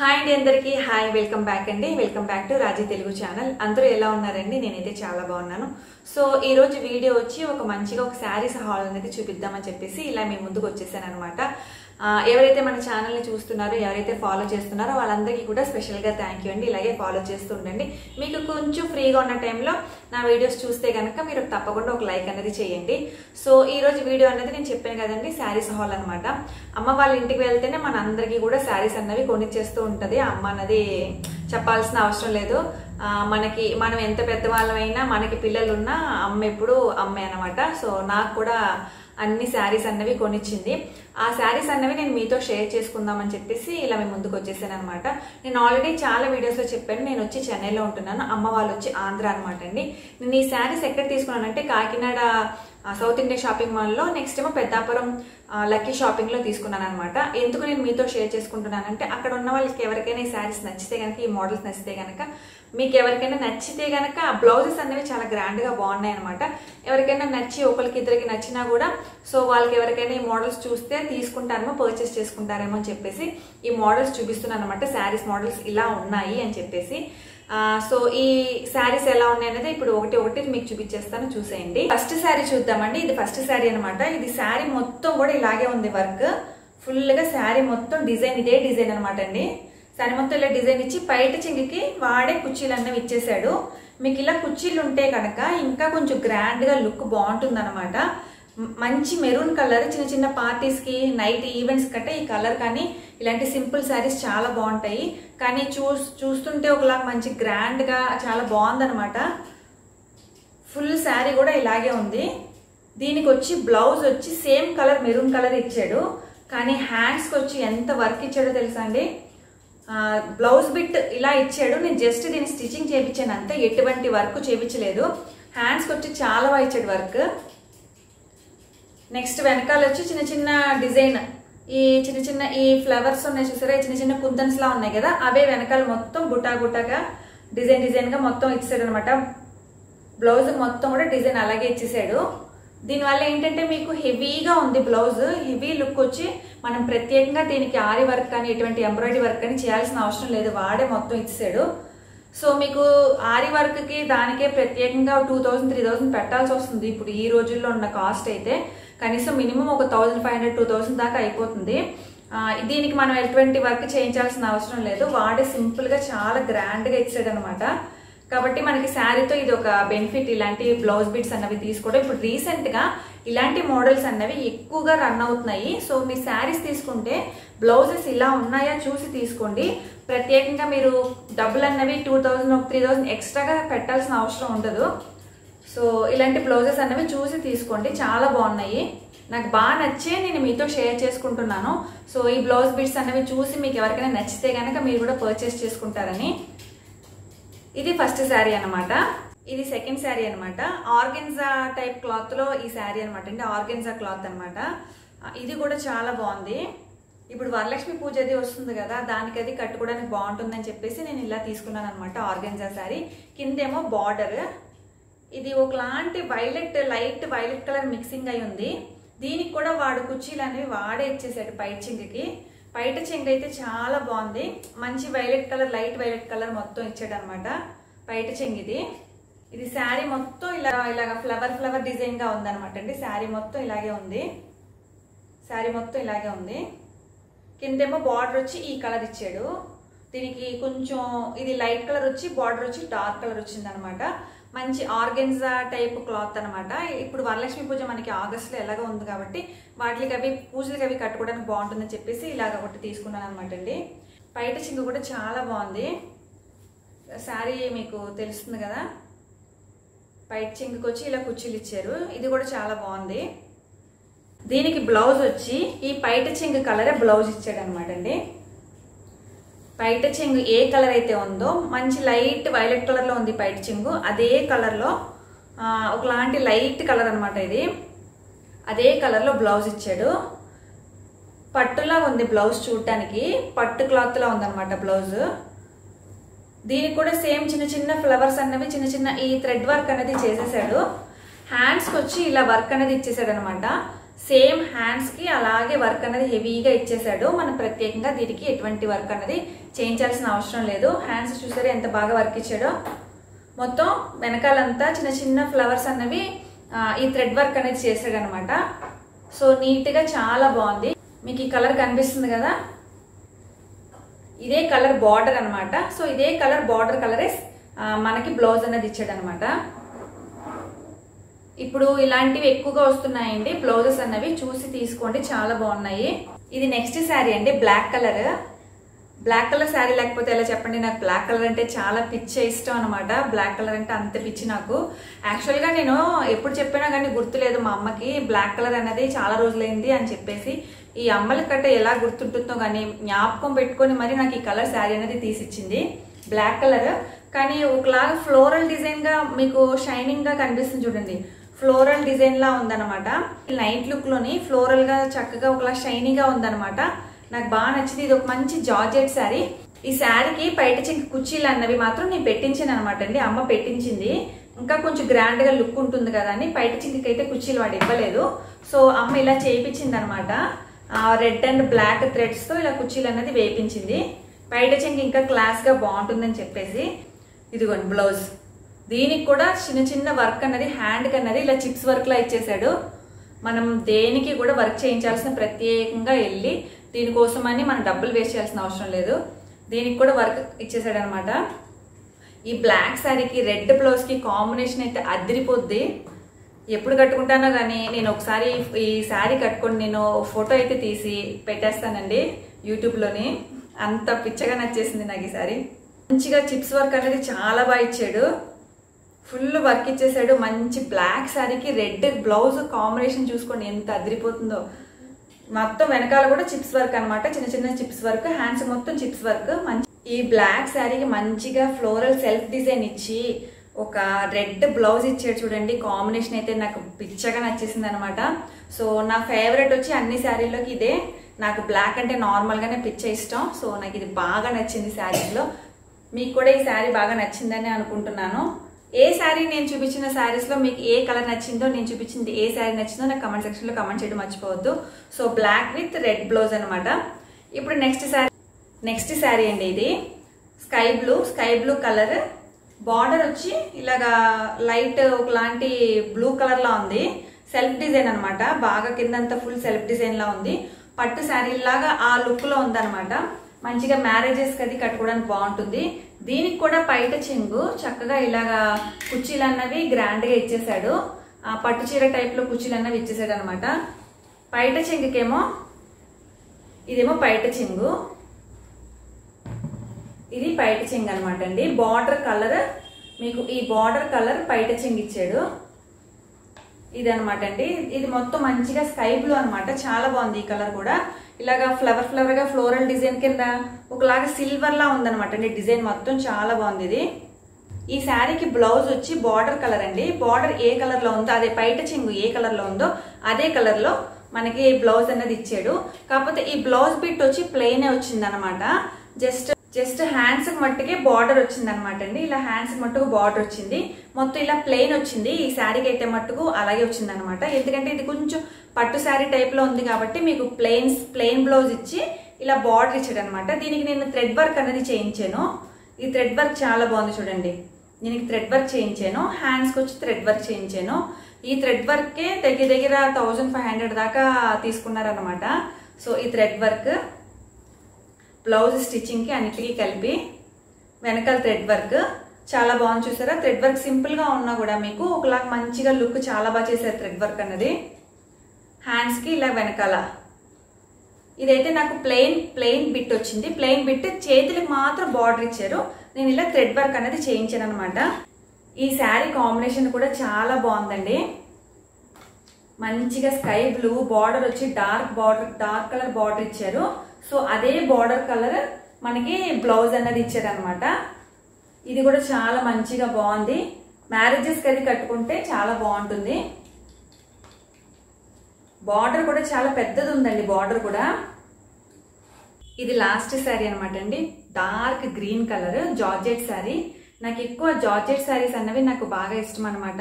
Hi అండి అందరికీ hi welcome back అండి welcome back to Raji Telugu channel. అందరూ ఎలా ఉన్నారండి? నేనైతే చాలా బాగున్నాను. సో ఈ రోజు వీడియో వచ్చి ఒక మంచిగా ఒక శారీస్ హాల్ అనేది చూపిద్దామని చెప్పేసి ఇలా మీ ముందుకు వచ్చేసాను అనమాట. ఎవరైతే మన ఛానల్ని చూస్తున్నారో ఎవరైతే ఫాలో చేస్తున్నారో వాళ్ళందరికీ కూడా స్పెషల్గా థ్యాంక్ యూ అండి. ఇలాగే ఫాలో చేస్తూ ఉండండి. మీకు కొంచెం ఫ్రీగా ఉన్న టైంలో నా వీడియోస్ చూస్తే కనుక మీరు తప్పకుండా ఒక లైక్ అనేది చేయండి. సో ఈ రోజు వీడియో అనేది నేను చెప్పాను కదండి, శారీస్ హాల్ అనమాట. అమ్మ వాళ్ళ ఇంటికి వెళ్తేనే మన అందరికీ కూడా శారీస్ అన్నవి కొనిచ్చేస్తూ ఉంటది. అమ్మ అన్నది చెప్పాల్సిన అవసరం లేదు. మనం ఎంత పెద్దవాళ్ళమైనా మనకి పిల్లలున్నా అమ్మ ఎప్పుడు అమ్మే అనమాట. సో నాకు కూడా అన్ని శారీస్ అన్నవి కొనిచ్చింది. ఆ శారీస్ అన్నవి నేను మీతో షేర్ చేసుకుందామని చెప్పేసి ఇలా మేము ముందుకు వచ్చేసాను అనమాట. నేను ఆల్రెడీ చాలా వీడియోస్లో చెప్పాను, నేను వచ్చి చెన్నైలో ఉంటున్నాను, అమ్మ వాళ్ళు వచ్చి ఆంధ్ర అనమాట అండి. నేను ఈ శారీస్ ఎక్కడ తీసుకున్నానంటే కాకినాడ సౌత్ ఇండియా షాపింగ్ మాల్లో, నెక్స్ట్ ఏమో పెద్దాపురం లక్కీ షాపింగ్ లో తీసుకున్నాను అనమాట. ఎందుకు నేను మీతో షేర్ చేసుకుంటున్నానంటే అక్కడ ఉన్న వాళ్ళకి ఎవరికైనా ఈ శారీస్ నచ్చితే కనుక, ఈ మోడల్స్ నచ్చితే కనుక, మీకు ఎవరికైనా నచ్చితే కనుక ఆ బ్లౌజెస్ అనేవి చాలా గ్రాండ్ గా బాగున్నాయి అనమాట. ఎవరికైనా నచ్చి ఒకరికి ఇద్దరికి నచ్చినా కూడా సో వాళ్ళకి ఎవరికైనా ఈ మోడల్స్ చూస్తే తీసుకుంటారేమో, పర్చేస్ చేసుకుంటారేమో అని చెప్పేసి ఈ మోడల్స్ చూపిస్తున్నాను అనమాట. శారీస్ మోడల్స్ ఇలా ఉన్నాయి అని చెప్పేసి. సో ఈ శారీస్ ఎలా ఉన్నాయి అనేది ఇప్పుడు ఒకటి ఒకటి మీకు చూపించేస్తాను, చూసేయండి. ఫస్ట్ శారీ చూద్దామండి. ఇది ఫస్ట్ శారీ అనమాట. ఇది శారీ మొత్తం కూడా ఇలాగే ఉంది, వర్క్ ఫుల్ గా శారీ మొత్తం డిజైన్ ఇదే డిజైన్ అనమాట అండి. శారీ మొత్తం ఇలా డిజైన్ ఇచ్చి పైట చింగికి వాడే కుర్చీలు అన్నవి ఇచ్చేసాడు. మీకు ఇలా కుర్చీలు ఉంటే కనుక ఇంకా కొంచెం గ్రాండ్ గా లుక్ బాగుంటుంది అనమాట. మంచి మెరూన్ కలర్, చిన్న చిన్న పార్టీస్ కి నైట్ ఈవెంట్స్ కట్టే ఈ కలర్ కానీ ఇలాంటి సింపుల్ శారీస్ చాలా బాగుంటాయి. కానీ చూస్తుంటే ఒకలాగా మంచి గ్రాండ్ గా చాలా బాగుందనమాట. ఫుల్ శారీ కూడా ఇలాగే ఉంది. దీనికి వచ్చి బ్లౌజ్ వచ్చి సేమ్ కలర్ మెరూన్ కలర్ ఇచ్చాడు. కానీ హ్యాండ్స్ కి వచ్చి ఎంత వర్క్ ఇచ్చాడో తెలుసా అండి. బ్లౌజ్ బిట్ ఇలా ఇచ్చాడు. నేను జస్ట్ దీన్ని స్టిచ్చింగ్ చేయించాను అంతే, ఎటువంటి వర్క్ చేయించలేదు. హ్యాండ్స్ కి వచ్చి చాలా బాగా ఇచ్చాడు వర్క్. నెక్స్ట్ వెనకాల వచ్చి చిన్న చిన్న డిజైన్, ఈ చిన్న చిన్న ఈ ఫ్లవర్స్ ఉన్నాయి చూసారా, చిన్న చిన్న కుందన్స్ లా ఉన్నాయి కదా, అవే వెనకాల మొత్తం బుటా బుటాగా డిజైన్ డిజైన్ గా మొత్తం ఇచ్చేసాడు అనమాట. బ్లౌజ్ మొత్తం కూడా డిజైన్ అలాగే ఇచ్చేసాడు. దీనివల్ల ఏంటంటే మీకు హెవీగా ఉంది బ్లౌజ్, హెవీ లుక్ వచ్చి మనం ప్రత్యేకంగా దీనికి ఆరి వర్క్ కానీ ఎటువంటి ఎంబ్రాయిడరీ వర్క్ కానీ చేయాల్సిన అవసరం లేదు, వాడే మొత్తం ఇచ్చేసాడు. సో మీకు ఆరి వర్క్ కి దానికే ప్రత్యేకంగా 2000-3000 పెట్టాల్సి వస్తుంది. ఇప్పుడు ఈ రోజుల్లో ఉన్న కాస్ట్ అయితే కనీసం మినిమం ఒక 1500-2000 దాకా అయిపోతుంది. దీనికి మనం ఎటువంటి వర్క్ చేయించాల్సిన అవసరం లేదు, వాడే సింపుల్ గా చాలా గ్రాండ్ గా ఇచ్చాడు అనమాట. కాబట్టి మనకి శారీతో ఇది ఒక బెనిఫిట్, ఇలాంటి బ్లౌజ్ బిట్స్ అన్నవి తీసుకోవడం. ఇప్పుడు రీసెంట్ గా ఇలాంటి మోడల్స్ అన్నవి ఎక్కువగా రన్ అవుతున్నాయి. సో మీరు శారీస్ తీసుకుంటే బ్లౌజెస్ ఇలా ఉన్నాయా చూసి తీసుకోండి. ప్రత్యేకంగా మీరు డబ్బులు అన్నవి 2000-3000 ఎక్స్ట్రాగా పెట్టాల్సిన అవసరం ఉండదు. సో ఇలాంటి బ్లౌజెస్ అన్నవి చూసి తీసుకోండి, చాలా బాగున్నాయి. నాకు బాగా నచ్చే నేను మీతో షేర్ చేసుకుంటున్నాను. సో ఈ బ్లౌజ్ బిట్స్ అన్నవి చూసి మీకు ఎవరికైనా నచ్చితే కనుక మీరు కూడా పర్చేస్ చేసుకుంటారని. ఇది ఫస్ట్ శారీ అనమాట. ఇది సెకండ్ శారీ అనమాట. ఆర్గెన్జా టైప్ క్లాత్ లో ఈ శారీ అనమాట అండి, ఆర్గెన్జా క్లాత్ అనమాట. ఇది కూడా చాలా బాగుంది. ఇప్పుడు వరలక్ష్మి పూజ అది వస్తుంది కదా, దానికి అది కట్టుకోవడానికి బాగుంటుందని చెప్పేసి నేను ఇలా తీసుకున్నాను అనమాట. ఆర్గెన్జా శారీ కిందేమో బార్డర్, ఇది ఒకలాంటి violet, light violet colour mixing అయి ఉంది. దీనికి కూడా వాడు కుర్చీలు అనేవి వాడే ఇచ్చేసాడు పైట చింగికి. పైట చింగ్ అయితే చాలా బాగుంది, మంచి violet colour, light violet colour మొత్తం ఇచ్చాడు అనమాట పైట చింగ్. ఇది శారీ మొత్తం ఇలాగా ఫ్లవర్ డిజైన్ గా ఉంది అనమాట అండి. శారీ మొత్తం ఇలాగే ఉంది, శారీ మొత్తం ఇలాగే ఉంది. కిందేమో బార్డర్ వచ్చి ఈ కలర్ ఇచ్చాడు. దీనికి కొంచెం ఇది లైట్ కలర్ వచ్చి బార్డర్ వచ్చి డార్క్ కలర్ వచ్చింది అనమాట. మంచి ఆర్గెన్జా టైప్ క్లాత్ అనమాట. ఇప్పుడు వరలక్ష్మి పూజ మనకి ఆగస్టులో ఎలాగో ఉంది కాబట్టి వాటికి అవి పూజలకి అవి కట్టుకోవడానికి బాగుంటుందని చెప్పేసి ఇలాగ ఒకటి తీసుకున్నాను అనమాట అండి. పైట చింగు కూడా చాలా బాగుంది. శారీ మీకు తెలుస్తుంది కదా, పైట చింగుకి వచ్చి ఇలా కుర్చీలు ఇచ్చారు. ఇది కూడా చాలా బాగుంది. దీనికి బ్లౌజ్ వచ్చి ఈ పైట చింగు కలరే బ్లౌజ్ ఇచ్చాడు అనమాట అండి. పైట చెంగు ఏ కలర్ అయితే ఉందో మంచి లైట్ వైలెట్ కలర్ లో ఉంది పైట చెంగు, అదే కలర్ లో ఒకలాంటి లైట్ కలర్ అనమాట ఇది. అదే కలర్ లో బ్లౌజ్ ఇచ్చాడు. పట్టులా ఉంది బ్లౌజ్, చూడటానికి పట్టు క్లాత్ లా ఉందన్నమాట బ్లౌజ్. దీనికి కూడా సేమ్ చిన్న చిన్న ఫ్లవర్స్ అన్నవి, చిన్న చిన్న ఈ థ్రెడ్ వర్క్ అనేది చేసేసాడు. హ్యాండ్స్ కి వచ్చి ఇలా వర్క్ అనేది ఇచ్చేసాడు అనమాట. సేమ్ హ్యాండ్స్ కి అలాగే వర్క్ అనేది హెవీగా ఇచ్చేసాడు. మనం ప్రత్యేకంగా దీనికి ఎటువంటి వర్క్ అనేది చేయించాల్సిన అవసరం లేదు. హ్యాండ్స్ చూసారా ఎంత బాగా వర్క్ ఇచ్చాడో. మొత్తం వెనకాలంతా చిన్న చిన్న ఫ్లవర్స్ అన్నవి ఈ థ్రెడ్ వర్క్ అనేది చేసాడు అనమాట. సో నీట్ గా చాలా బాగుంది. మీకు ఈ కలర్ కనిపిస్తుంది కదా, ఇదే కలర్ బార్డర్ అనమాట. సో ఇదే కలర్ బార్డర్ కలరే మనకి బ్లౌజ్ అనేది ఇచ్చాడు అనమాట. ఇప్పుడు ఇలాంటివి ఎక్కువగా వస్తున్నాయండి బ్లౌజెస్ అన్నవి, చూసి తీసుకోండి, చాలా బాగున్నాయి. ఇది నెక్స్ట్ శారీ అండి, black colour. Black colour sari లేకపోతే ఎలా చెప్పండి, నాకు బ్లాక్ కలర్ అంటే చాలా పిచ్చి ఇష్టం అనమాట. బ్లాక్ కలర్ అంటే అంత పిచ్చి నాకు. యాక్చువల్గా నేను ఎప్పుడు చెప్పినా కానీ గుర్తులేదు మా అమ్మకి బ్లాక్ కలర్ అనేది చాలా రోజులైంది అని చెప్పేసి. ఈ అమ్మల కట్ట ఎలా గుర్తుంటుందో కానీ జ్ఞాపకం పెట్టుకొని మరి నాకు ఈ కలర్ శారీ అనేది తీసిచ్చింది. బ్లాక్ కలర్ కానీ ఒకలాగా ఫ్లోరల్ డిజైన్ గా మీకు షైనింగ్ గా కనిపిస్తుంది చూడండి. ఫ్లోరల్ డిజైన్ లా ఉందన్నమాట. నైట్ లుక్ లోని ఫ్లోరల్ గా చక్కగా ఒకలా షైనీగా ఉందన్నమాట. నాకు బాగా నచ్చింది. ఇది ఒక మంచి జార్జెట్ శారీ. ఈ శారీకి బయట చింక కుర్చీలు అన్నవి మాత్రం నేను పెట్టించాను అనమాట అండి, అమ్మ పెట్టించింది. ఇంకా కొంచెం గ్రాండ్ గా లుక్ ఉంటుంది కదా అని బయట చింకకి అయితే కుర్చీలు వాడు ఇవ్వలేదు. సో అమ్మ ఇలా చేయించింది అనమాట. రెడ్ అండ్ బ్లాక్ థ్రెడ్స్ తో ఇలా కుర్చీలు అనేది వేయించింది. బయట చింక ఇంకా క్లాస్ గా బాగుంటుందని చెప్పేసి. ఇదిగోండి బ్లౌజ్. దీనికి కూడా చిన్న చిన్న వర్క్ అన్నది హ్యాండ్ కి అన్నది ఇలా చిప్స్ వర్క్ లా ఇచ్చేసాడు. మనం దేనికి కూడా వర్క్ చేయించాల్సిన ప్రత్యేకంగా వెళ్ళి దీనికోసమని మనం డబ్బులు వేస్ట్ చేయాల్సిన అవసరం లేదు. దీనికి కూడా వర్క్ ఇచ్చేసాడు అనమాట. ఈ బ్లాక్ శారీకి రెడ్ బ్లౌజ్ కి కాంబినేషన్ అయితే అదిరిపోద్ది. ఎప్పుడు కట్టుకుంటానో కానీ నేను ఒకసారి ఈ శారీ కట్టుకొని నేను ఫోటో అయితే తీసి పెట్టేస్తానండి యూట్యూబ్ లోని. అంత పిచ్చగా నచ్చేసింది నాకు ఈ శారీ. మంచిగా చిప్స్ వర్క్ అనేది చాలా బాగా ఇచ్చాడు. ఫుల్ వర్క్ ఇచ్చేసాడు. మంచి బ్లాక్ శారీకి రెడ్ బ్లౌజ్ కాంబినేషన్ చూసుకోండి ఎంత అదిరిపోతుందో. మొత్తం వెనకాల కూడా చిప్స్ వర్క్ అనమాట, చిన్న చిన్న చిప్స్ వర్క్. హ్యాండ్స్ మొత్తం చిప్స్ వర్క్. మంచి ఈ బ్లాక్ శారీకి మంచిగా ఫ్లోరల్ సెల్ఫ్ డిజైన్ ఇచ్చి ఒక రెడ్ బ్లౌజ్ ఇచ్చాడు చూడండి. కాంబినేషన్ అయితే నాకు పిచ్చగా నచ్చేసింది అనమాట. సో నా ఫేవరెట్ వచ్చి అన్ని శారీల్లోకి ఇదే. నాకు బ్లాక్ అంటే నార్మల్ గానే పిచ్చ ఇష్టం. సో నాకు ఇది బాగా నచ్చింది శారీస్ లో. మీకు కూడా ఈ శారీ బాగా నచ్చిందని అనుకుంటున్నాను. ఏ శారీ నేను చూపించిన శారీస్ లో మీకు ఏ కలర్ నచ్చిందో, నేను చూపించింది ఏ శారీ నచ్చిందో నాకు కమెంట్ సెక్షన్ లో కమెంట్ చేయడం మర్చిపోవద్దు. So black with red blouse అనమాట. ఇప్పుడు నెక్స్ట్ శారీ అండి. ఇది స్కై బ్లూ కలర్. బార్డర్ వచ్చి ఇలాగా లైట్ ఒకలాంటి బ్లూ కలర్ లా ఉంది. సెల్ఫ్ డిజైన్ అనమాట. బాగా కిందంతా ఫుల్ సెల్ఫ్ డిజైన్ లా ఉంది. పట్టు శారీ లాగా ఆ లుక్ లో ఉందన్నమాట. మంచిగా మ్యారేజెస్ అది కట్టుకోవడానికి బాగుంటుంది. దీనికి కూడా పైట చెంగు చక్కగా ఇలాగా కుర్చీలు అన్నవి గ్రాండ్ గా ఇచ్చేసాడు. పట్టు చీర టైప్ లో కుర్చీలు అన్నవి ఇచ్చేసాడు అనమాట. పైట చెంగుకేమో ఇదేమో పైట చెంగు, ఇది పైట చెంగు అనమాట అండి. బార్డర్ కలర్ మీకు ఈ బార్డర్ కలర్ పైట చెంగు ఇచ్చాడు. ఇది అనమాట అండి. ఇది మొత్తం మంచిగా స్కై బ్లూ అనమాట. చాలా బాగుంది ఈ కలర్ కూడా. ఇలాగా ఫ్లవర్ గా ఫ్లోరల్ డిజైన్ కింద ఒకలాగా సిల్వర్ లా ఉందనమాట అండి. డిజైన్ మొత్తం చాలా బాగుంది ఇది. ఈ శారీకి బ్లౌజ్ వచ్చి బార్డర్ కలర్ అండి. బార్డర్ ఏ కలర్ లో ఉందో అదే, పైట చెంగు ఏ కలర్ లో ఉందో అదే కలర్ లో మనకి బ్లౌజ్ అనేది ఇచ్చాడు. కాకపోతే ఈ బ్లౌజ్ బిట్ వచ్చి ప్లెయిన్ వచ్చింది అనమాట. జస్ట్ హ్యాండ్స్ మట్టుకే బార్డర్ వచ్చింది అనమాట అండి. ఇలా హ్యాండ్స్ మట్టుకు బార్డర్ వచ్చింది. మొత్తం ఇలా ప్లెయిన్ వచ్చింది. ఈ శారీకి అయితే మట్టుకు అలాగే వచ్చింది అనమాట. ఎందుకంటే ఇది కొంచెం పట్టు శారీ టైప్ లో ఉంది కాబట్టి మీకు ప్లెయిన్ బ్లౌజ్ ఇచ్చి ఇలా బార్డర్ ఇచ్చాడు అనమాట. దీనికి నేను థ్రెడ్ వర్క్ అనేది చేయించాను. ఈ థ్రెడ్ వర్క్ చాలా బాగుంది చూడండి. దీనికి థ్రెడ్ వర్క్ చేయించాను. హ్యాండ్స్ కి వచ్చి థ్రెడ్ వర్క్ చేయించాను. ఈ థ్రెడ్ వర్క్ కే దగ్గర 1500 దాకా తీసుకున్నారనమాట. సో ఈ థ్రెడ్ వర్క్ బ్లౌజ్ స్టిచ్చింగ్ కి అన్నిటికీ కలిపి వెనకాల థ్రెడ్ వర్క్ చాలా బాగుంది చూసారా. థ్రెడ్ వర్క్ సింపుల్ గా ఉన్నా కూడా మీకు ఒకలాగా మంచిగా లుక్ చాలా బాగా చేశారు థ్రెడ్ వర్క్ అన్నది. హ్యాండ్స్ కి ఇలా వెనకాల ఇదైతే నాకు ప్లెయిన్ బిట్ వచ్చింది. ప్లెయిన్ బిట్ చేతులకు మాత్రం బార్డర్ ఇచ్చారు. నేను ఇలా థ్రెడ్ వర్క్ అనేది చేయించాను అనమాట. ఈ శారీ కాంబినేషన్ కూడా చాలా బాగుందండి. మంచిగా స్కై బ్లూ బార్డర్ వచ్చి డార్క్ కలర్ బార్డర్ ఇచ్చారు. సో అదే బార్డర్ కలర్ మనకి బ్లౌజ్ అన్నది ఇచ్చారు అనమాట. ఇది కూడా చాలా మంచిగా బాగుంది. మ్యారేజెస్ కి అది కట్టుకుంటే చాలా బాగుంటుంది. బార్డర్ కూడా చాలా పెద్దది ఉందండి. బార్డర్ కూడా ఇది లాస్ట్ శారీ అనమాట అండి. Dark green colour georgette sari. నాకు ఎక్కువ జార్జెట్ శారీస్ అన్నవి నాకు బాగా ఇష్టం అనమాట.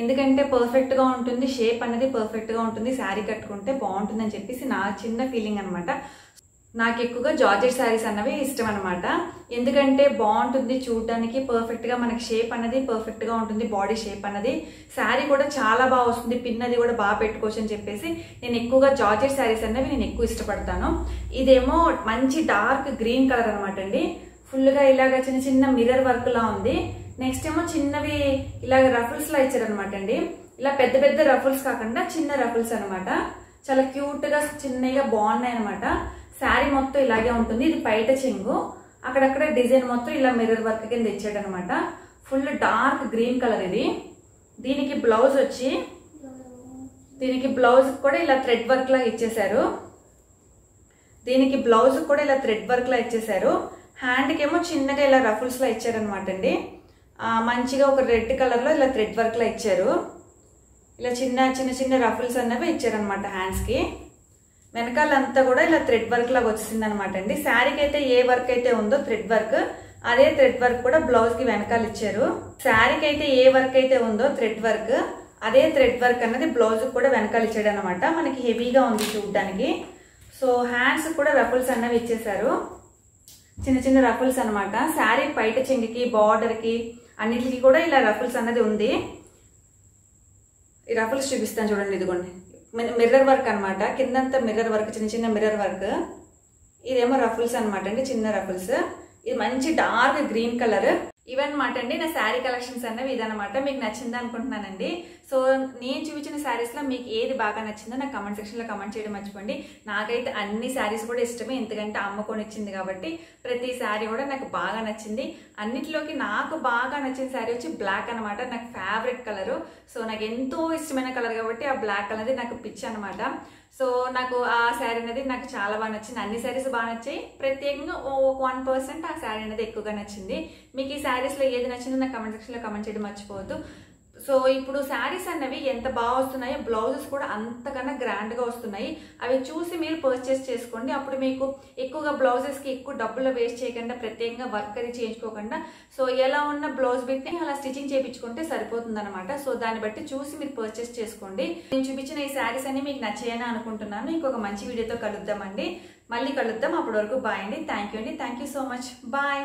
ఎందుకంటే పర్ఫెక్ట్గా ఉంటుంది, షేప్ అనేది పర్ఫెక్ట్గా ఉంటుంది, శారీ కట్టుకుంటే బాగుంటుందని చెప్పేసి నా చిన్న ఫీలింగ్ అనమాట. నాకు ఎక్కువగా జార్జెట్ శారీస్ అన్నవి ఇష్టం అనమాట. ఎందుకంటే బాగుంటుంది చూడడానికి, పర్ఫెక్ట్గా మనకి షేప్ అనేది పర్ఫెక్ట్గా ఉంటుంది, బాడీ షేప్ అనేది. శారీ కూడా చాలా బాగా వస్తుంది, పిన్ అది కూడా బాగా పెట్టుకోవచ్చు అని చెప్పేసి నేను ఎక్కువగా జార్జెట్ శారీస్ అనేవి నేను ఎక్కువ ఇష్టపడతాను. ఇదేమో మంచి డార్క్ గ్రీన్ కలర్ అనమాట అండి. ఫుల్గా ఇలాగ చిన్న చిన్న మిర్రర్ వర్క్ లా ఉంది. నెక్స్ట్ ఏమో చిన్నవి ఇలాగ రఫుల్స్ లా ఇచ్చారనమాట అండి. ఇలా పెద్ద పెద్ద రఫుల్స్ కాకుండా చిన్న రఫుల్స్ అనమాట. చాలా క్యూట్ గా చిన్నగా బాగున్నాయి అనమాట. శారీ మొత్తం ఇలాగే ఉంటుంది. ఇది పైట చెంగు, అక్కడక్కడ డిజైన్ మొత్తం ఇలా మిర్రర్ వర్క్ కింద ఇచ్చాడు అనమాట. ఫుల్ డార్క్ గ్రీన్ కలర్ ఇది. దీనికి బ్లౌజ్ వచ్చి, దీనికి బ్లౌజ్ కూడా ఇలా థ్రెడ్ వర్క్ లా ఇచ్చేసారు. దీనికి బ్లౌజ్ కూడా ఇలా థ్రెడ్ వర్క్ లా ఇచ్చేసారు. హ్యాండ్కి ఏమో చిన్నగా ఇలా రఫుల్స్ లా ఇచ్చారనమాట అండి. మంచిగా ఒక రెడ్ కలర్ లో ఇలా థ్రెడ్ వర్క్ లా ఇచ్చారు. ఇలా చిన్న చిన్న చిన్న రఫుల్స్ అన్నవి ఇచ్చారనమాట హ్యాండ్స్ కి. వెనకాలంతా కూడా ఇలా థ్రెడ్ వర్క్ లాగా వచ్చింది అనమాట అండి. శారీకి అయితే ఏ వర్క్ అయితే ఉందో థ్రెడ్ వర్క్, అదే థ్రెడ్ వర్క్ కూడా బ్లౌజ్ కి వెనకాల ఇచ్చారు. శారీకి అయితే ఏ వర్క్ అయితే ఉందో థ్రెడ్ వర్క్, అదే థ్రెడ్ వర్క్ అన్నది బ్లౌజ్ కూడా వెనకాల ఇచ్చాడు అనమాట. మనకి హెవీగా ఉంది చూడడానికి. సో హ్యాండ్స్ కూడా రఫుల్స్ అన్నవి ఇచ్చేసారు, చిన్న చిన్న రఫుల్స్ అనమాట. శారీ పైట చెంగికి, బార్డర్ కి, అన్నిటికీ కూడా ఇలా రఫుల్స్ అన్నది ఉంది. ఈ రఫుల్స్ చూపిస్తాను చూడండి. ఇదిగోండి మిర్రర్ వర్క్ అనమాట. కిందంతా మిర్రర్ వర్క్, చిన్న చిన్న మిర్రర్ వర్క్. ఇదేమో రఫుల్స్ అనమాట అండి, చిన్న రఫుల్స్. ఇది మంచి డార్క్ గ్రీన్ కలర్. ఇవన్నమాట అండి నా శారీ కలెక్షన్స్ అన్నవి. ఇదనమాట. మీకు నచ్చింది అనుకుంటున్నానండి. సో నేను చూపించిన శారీస్ లో మీకు ఏది బాగా నచ్చిందో నాకు కమెంట్ సెక్షన్ లో కమెంట్ చేయడం మర్చిపోండి. నాకైతే అన్ని శారీస్ కూడా ఇష్టమే, ఎందుకంటే అమ్మ కొనిచ్చింది కాబట్టి ప్రతి శారీ కూడా నాకు బాగా నచ్చింది. అన్నిటిలోకి నాకు బాగా నచ్చిన శారీ వచ్చి బ్లాక్ అనమాట. నాకు ఫేవరెట్ కలర్. సో నాకు ఎంతో ఇష్టమైన కలర్ కాబట్టి ఆ బ్లాక్ అనేది నాకు పిచ్చి అనమాట. సో నాకు ఆ శారీ అనేది నాకు చాలా బాగా నచ్చింది. అన్ని శారీస్ బాగా నచ్చాయి, ప్రత్యేకంగా 1% ఆ శారీ అనేది ఎక్కువగా నచ్చింది. మీకు ఈ శారీస్ లో ఏది నచ్చిందో నాకు కమెంట్ సెక్షన్ లో కమెంట్ చేయడం మర్చిపోవద్దు. సో ఇప్పుడు శారీస్ అన్నవి ఎంత బాగా వస్తున్నాయో బ్లౌజెస్ కూడా అంతకన్నా గ్రాండ్ గా వస్తున్నాయి. అవి చూసి మీరు పర్చేస్ చేసుకోండి. అప్పుడు మీకు ఎక్కువగా బ్లౌజెస్ కి ఎక్కువ డబ్బులు వేస్ట్ చేయకుండా, ప్రత్యేకంగా వర్క్ అది చేయించుకోకుండా, సో ఎలా ఉన్న బ్లౌజ్ పెట్టి అలా స్టిచింగ్ చేయించుకుంటే సరిపోతుంది అనమాట. సో దాన్ని బట్టి చూసి మీరు పర్చేస్ చేసుకోండి. నేను చూపించిన ఈ శారీస్ అన్ని మీకు నచ్చాయని అనుకుంటున్నాను. ఇంకొక మంచి వీడియోతో కలుద్దామండి. మళ్ళీ కలుద్దాం. అప్పటి వరకు బాయ్ అండి. థ్యాంక్ యూ అండి. Thank you so much. Bye.